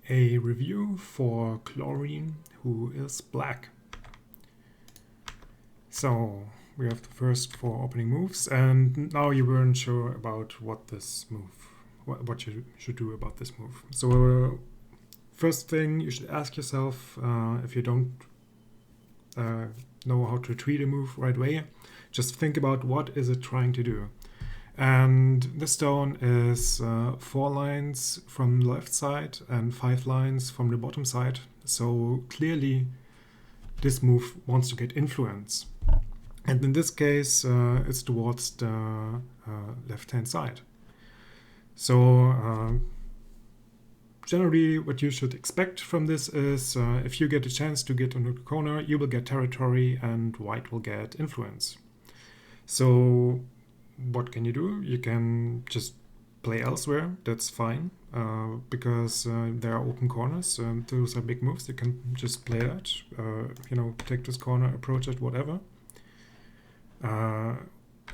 a review for chlorine, who is black. So we have the first 4 opening moves, and now you weren't sure about what you should do about this move. So first thing you should ask yourself, if you don't know how to treat a move right away, just think about what is it trying to do. And this stone is 4 lines from the left side and 5 lines from the bottom side. So clearly this move wants to get influence. And in this case, it's towards the left-hand side. So generally what you should expect from this is if you get a chance to get on the corner, you will get territory and white will get influence. So what can you do? You can just play elsewhere, that's fine, because there are open corners, those are big moves, you can just play that, take this corner, approach it, whatever.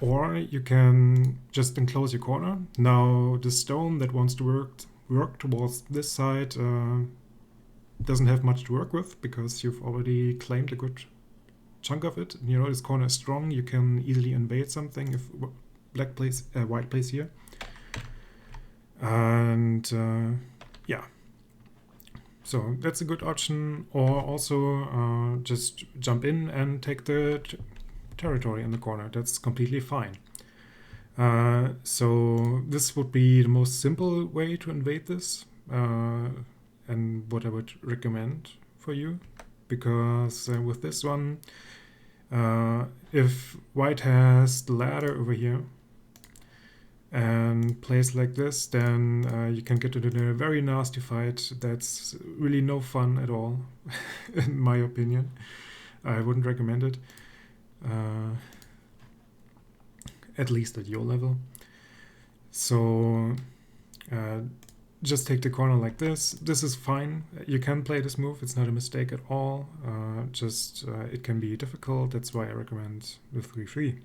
Or you can just enclose your corner. Now the stone that wants to work towards this side doesn't have much to work with because you've already claimed a good chunk of it. You know, this corner is strong, you can easily invade something if white plays here. And yeah, so that's a good option. Or also just jump in and take the territory in the corner. That's completely fine. So this would be the most simple way to invade this, and what I would recommend for you, because with this one, if white has the ladder over here and plays like this, then you can get into a very nasty fight that's really no fun at all, in my opinion. I wouldn't recommend it. At least at your level. So just take the corner like this. This is fine. You can play this move. It's not a mistake at all. It can be difficult. That's why I recommend the 3-3.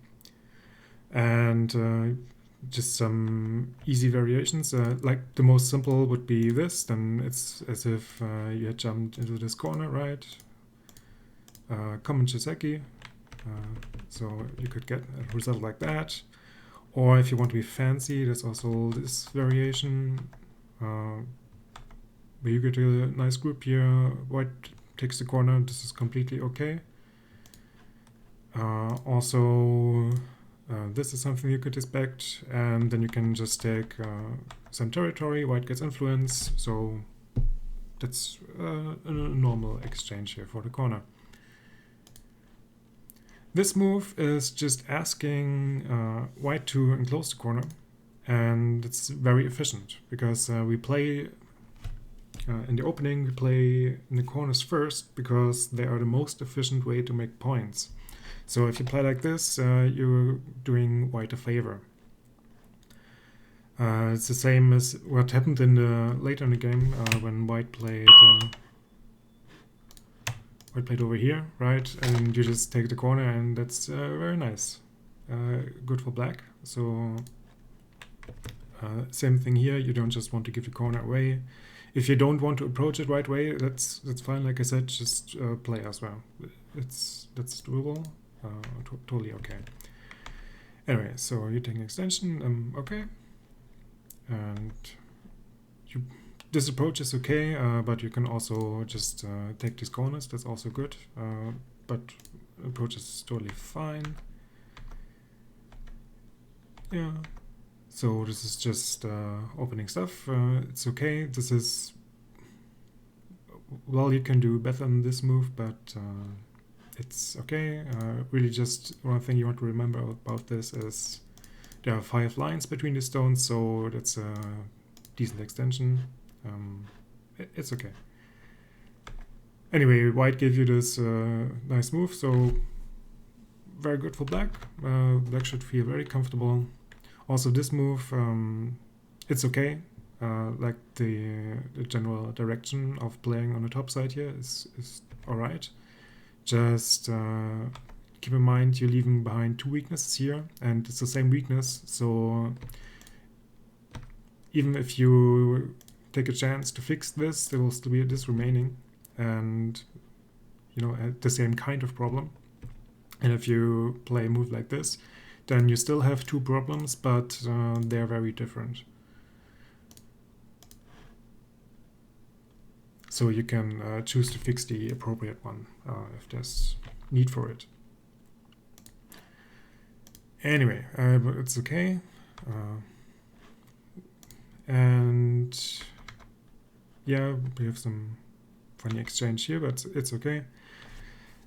And just some easy variations. Like the most simple would be this. Then it's as if you had jumped into this corner, right? Common Chiseki. So you could get a result like that. Or if you want to be fancy, there's also this variation where you get a nice group here. White takes the corner. This is completely okay. Also, this is something you could expect, and then you can just take some territory. White gets influence, so that's a normal exchange here for the corner. This move is just asking white to enclose the corner, and it's very efficient because we play in the opening, we play in the corners first because they are the most efficient way to make points. So if you play like this, you're doing white a favor. It's the same as what happened later in the game when white played over here, right? And you just take the corner, and that's very nice. Good for black. So same thing here. You don't just want to give the corner away. If you don't want to approach it right away, that's fine. Like I said, just play as well. That's doable. Totally okay. Anyway, so you take an extension. Okay, and this approach is okay, but you can also just take these corners. That's also good, but approach is totally fine. Yeah, so this is just opening stuff. It's okay. This is, well, you can do better than this move, but it's okay. Really just one thing you want to remember about this is there are 5 lines between the stones, so that's a decent extension. It's okay. Anyway, white gave you this nice move, so very good for black. Black should feel very comfortable. Also this move, it's okay. Like the general direction of playing on the top side here is alright. Just keep in mind you're leaving behind 2 weaknesses here, and it's the same weakness, so even if you take a chance to fix this, there will still be this remaining, and the same kind of problem. And if you play a move like this, then you still have two problems, but they're very different. So you can choose to fix the appropriate one if there's need for it. Anyway, it's okay. And yeah, we have some funny exchange here, but it's okay.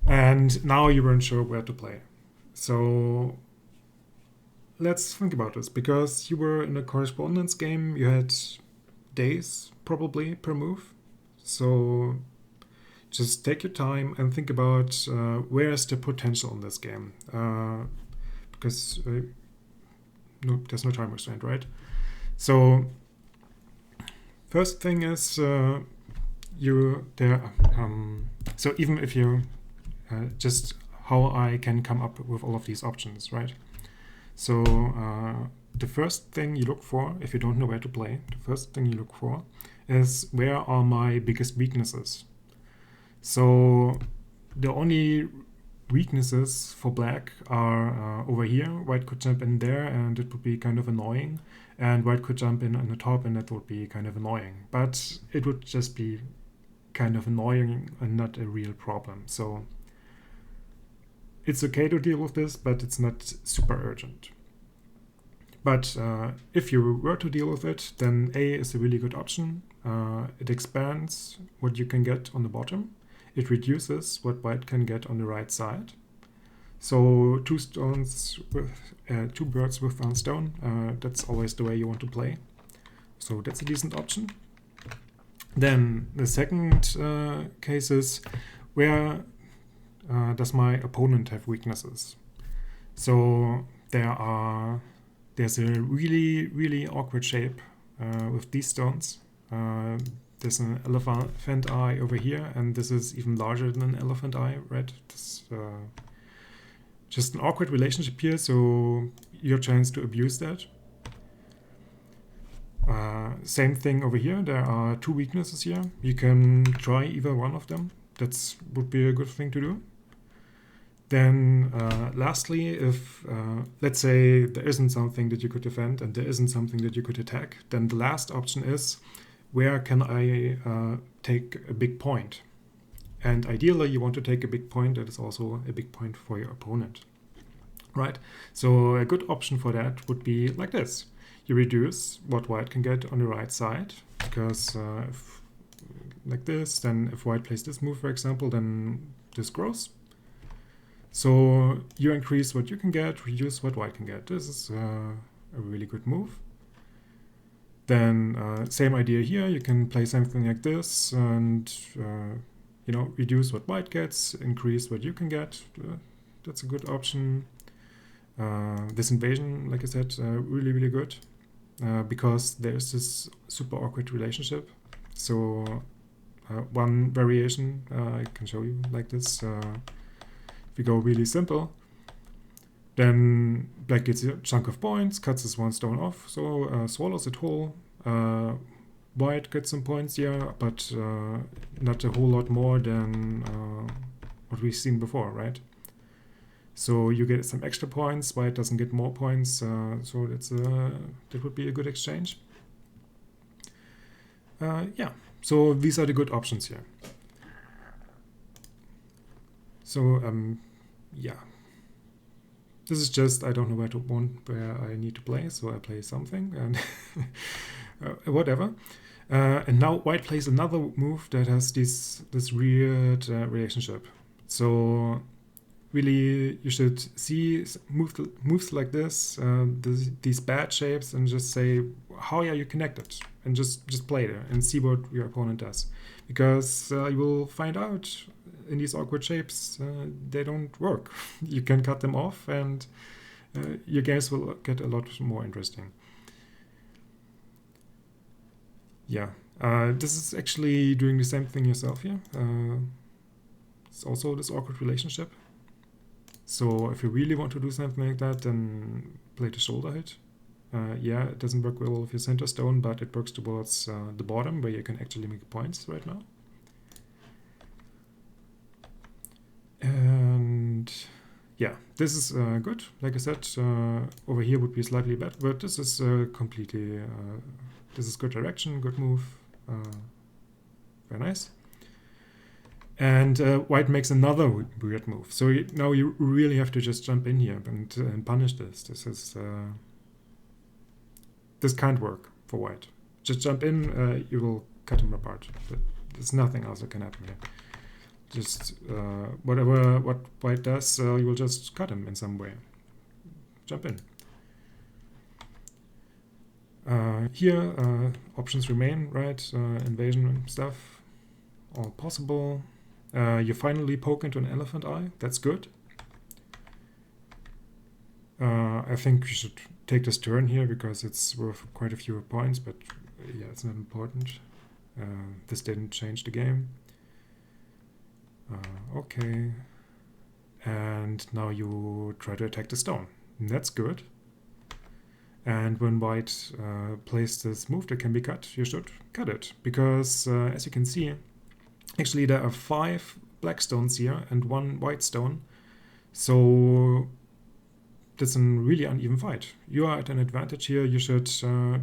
And now you weren't sure where to play. So let's think about this. Because you were in a correspondence game, you had days probably per move. So just take your time and think about where's the potential in this game. Because no, there's no time restraint, right? So first thing is so even if you just how I can come up with all of these options, right? So the first thing you look for, if you don't know where to play, the first thing you look for is where are my biggest weaknesses. So the only weaknesses for black are over here. White could jump in there and it would be kind of annoying, and white could jump in on the top and that would be kind of annoying, but it would just be kind of annoying and not a real problem. So it's okay to deal with this, but it's not super urgent. But if you were to deal with it, then A is a really good option. It expands what you can get on the bottom. It reduces what white can get on the right side. So two birds with one stone, that's always the way you want to play. So that's a decent option. Then the second case is where does my opponent have weaknesses? So there's a really, really awkward shape with these stones. There's an elephant eye over here, and this is even larger than an elephant eye, right? This, just an awkward relationship here, so your chance to abuse that. Same thing over here. There are two weaknesses here. You can try either one of them. That would be a good thing to do. Then lastly, if let's say there isn't something that you could defend and there isn't something that you could attack, then the last option is where can I take a big point? And ideally you want to take a big point that is also a big point for your opponent, right? So a good option for that would be like this. You reduce what white can get on the right side, because if like this, then if white plays this move, for example, then this grows. So you increase what you can get, reduce what white can get. This is a really good move. Then same idea here. You can play something like this and reduce what white gets, increase what you can get. That's a good option. This invasion, like I said, really, really good because there's this super awkward relationship. So one variation I can show you like this. If we go really simple, then black gets a chunk of points, cuts this one stone off, so swallows it whole. White gets some points, yeah, but not a whole lot more than what we've seen before, right? So you get some extra points, white doesn't get more points, so that would be a good exchange. Yeah, so these are the good options here. So yeah, this is just I don't know where I need to play, so I play something and whatever. And now white plays another move that has this weird relationship. So really, you should see moves like this, these bad shapes, and just say how are you connected, and just play there and see what your opponent does, because you will find out in these awkward shapes they don't work. You can cut them off, and your games will get a lot more interesting. Yeah, this is actually doing the same thing yourself here. It's also this awkward relationship. So if you really want to do something like that, then play the shoulder hit. Yeah, it doesn't work well with your center stone, but it works towards the bottom where you can actually make points right now. And yeah, this is good. Like I said, over here would be slightly better, but this is completely, this is good direction, good move, very nice. And white makes another weird move. So now you really have to just jump in here and punish this. This is this can't work for white. Just jump in, you will cut him apart. There's nothing else that can happen here. Just what white does, you will just cut him in some way. Jump in. Here, options remain, right? Invasion and stuff, all possible. You finally poke into an elephant eye. That's good. I think you should take this turn here because it's worth quite a few points, but yeah, it's not important. This didn't change the game. Okay. And now you try to attack the stone. That's good. And when white plays this move that can be cut, you should cut it. Because as you can see, actually there are 5 black stones here and 1 white stone. So that's a really uneven fight. You are at an advantage here. You should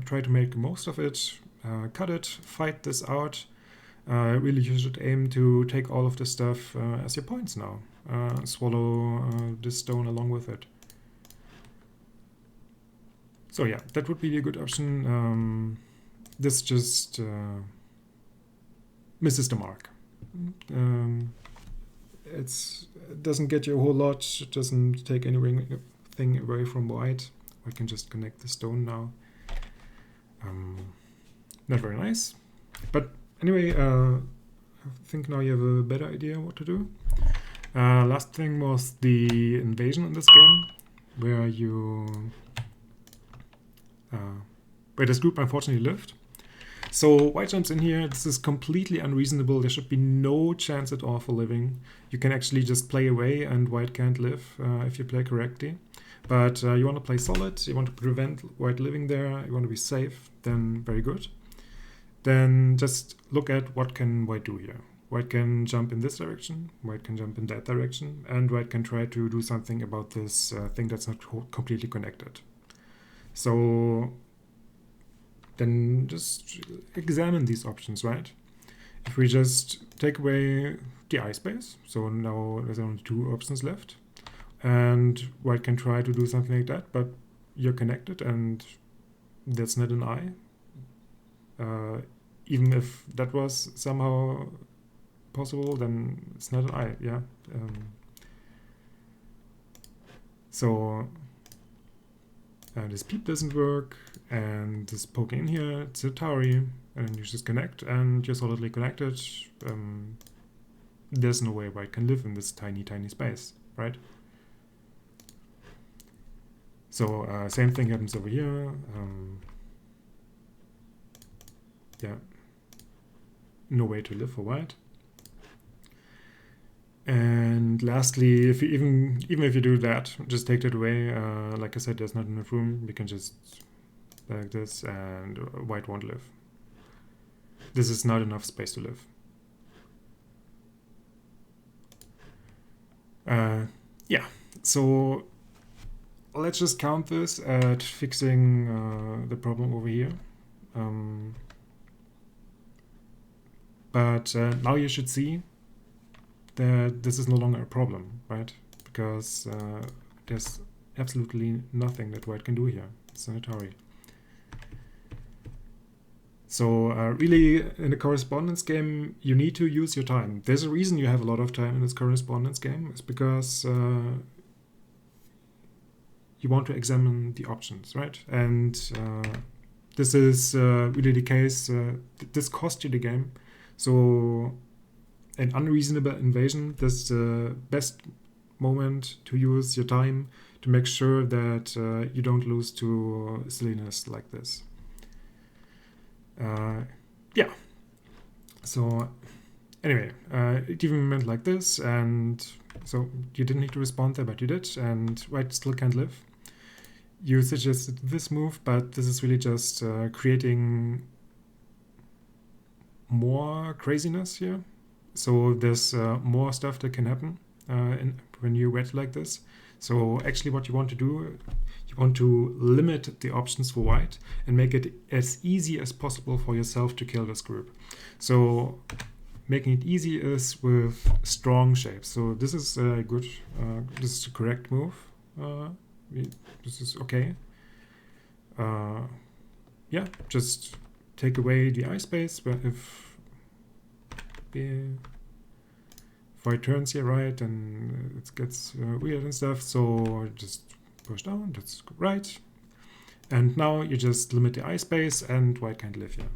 try to make the most of it, cut it, fight this out. Really, you should aim to take all of this stuff as your points now. Swallow this stone along with it. So yeah, that would be a good option. This just misses the mark. It doesn't get you a whole lot. It doesn't take anything away from white. I can just connect the stone now. Not very nice. But anyway, I think now you have a better idea what to do. Last thing was the invasion in this game, where you... where this group unfortunately lived. So white jumps in here. This is completely unreasonable. There should be no chance at all for living. You can actually just play away and white can't live if you play correctly. But you want to play solid. You want to prevent white living there. You want to be safe. Then very good. Then just look at what can white do here. White can jump in this direction. White can jump in that direction. And white can try to do something about this thing that's not completely connected. So then just examine these options, right? If we just take away the eye space, so now there's only 2 options left, and white can try to do something like that, but you're connected and that's not an eye. Even if that was somehow possible, then it's not an eye, yeah. This peep doesn't work, and this poking in here, it's a Tauri, and you just connect, and you're solidly connected. There's no way white can live in this tiny, tiny space, right? So same thing happens over here. Yeah, no way to live for white. And lastly, if you even if you do that, just take that away. Like I said, there's not enough room. We can just like this, and white won't live. This is not enough space to live. Yeah, so let's just count this at fixing the problem over here. But now you should see that this is no longer a problem, right? Because there's absolutely nothing that white can do here. It's an Atari. So really, in a correspondence game, you need to use your time. There's a reason you have a lot of time in this correspondence game. It's because you want to examine the options, right? And this is really the case. This cost you the game. So an unreasonable invasion, this is the best moment to use your time to make sure that you don't lose to silliness like this. Yeah. So anyway, it even went like this, and so you didn't need to respond there, but you did, and white still can't live. you suggested this move, but this is really just creating more craziness here. So there's more stuff that can happen when you wet like this. So actually what you want to do, you want to limit the options for white and make it as easy as possible for yourself to kill this group. So making it easy is with strong shapes. So this is good. This is the correct move. This is okay. Yeah, just take away the eye space. But if white turns here right, and it gets weird and stuff. So just push down. That's right. And now you just limit the eye space, and white can't live here.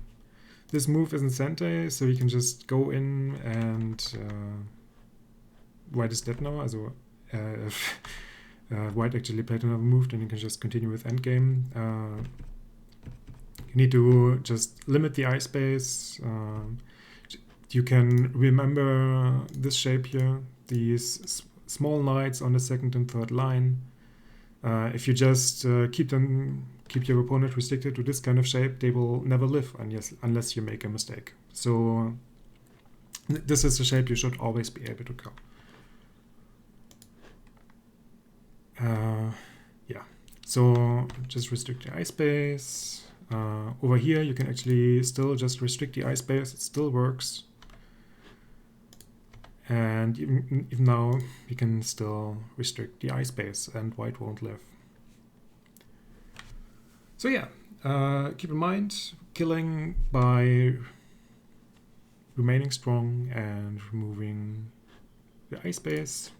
This move isn't Sente, so you can just go in and white is dead now. Also if white actually played another move, then you can just continue with endgame. You need to just limit the eye space. You can remember this shape here, these small knights on the second and third line. If you just keep your opponent restricted to this kind of shape, they will never live unless you make a mistake. So this is a shape you should always be able to kill. Yeah, so just restrict the eye space. Over here you can actually still just restrict the eye space, it still works. And even now we can still restrict the eye space and white won't live. So yeah, keep in mind, killing by remaining strong and removing the eye space.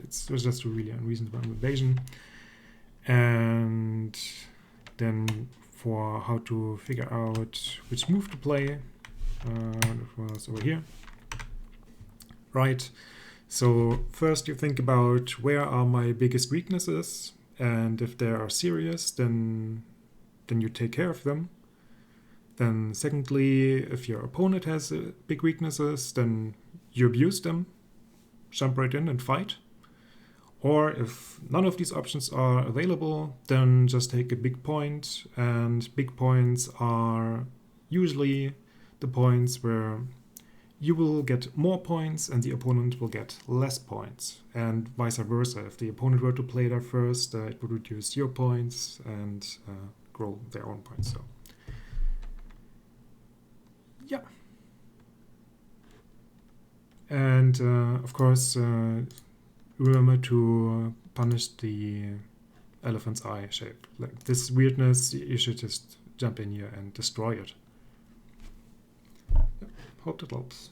It's just a really unreasonable invasion. And then for how to figure out which move to play, that was over here. Right, so first you think about where are my biggest weaknesses, and if they are serious, then you take care of them. Then secondly, if your opponent has big weaknesses, then you abuse them, jump right in and fight. Or if none of these options are available, then just take a big point, and big points are usually the points where you will get more points and the opponent will get less points, and vice versa. If the opponent were to play there first, it would reduce your points and grow their own points. So yeah. And of course, remember to punish the elephant's eye shape. Like this weirdness, you should just jump in here and destroy it. Hope that helps.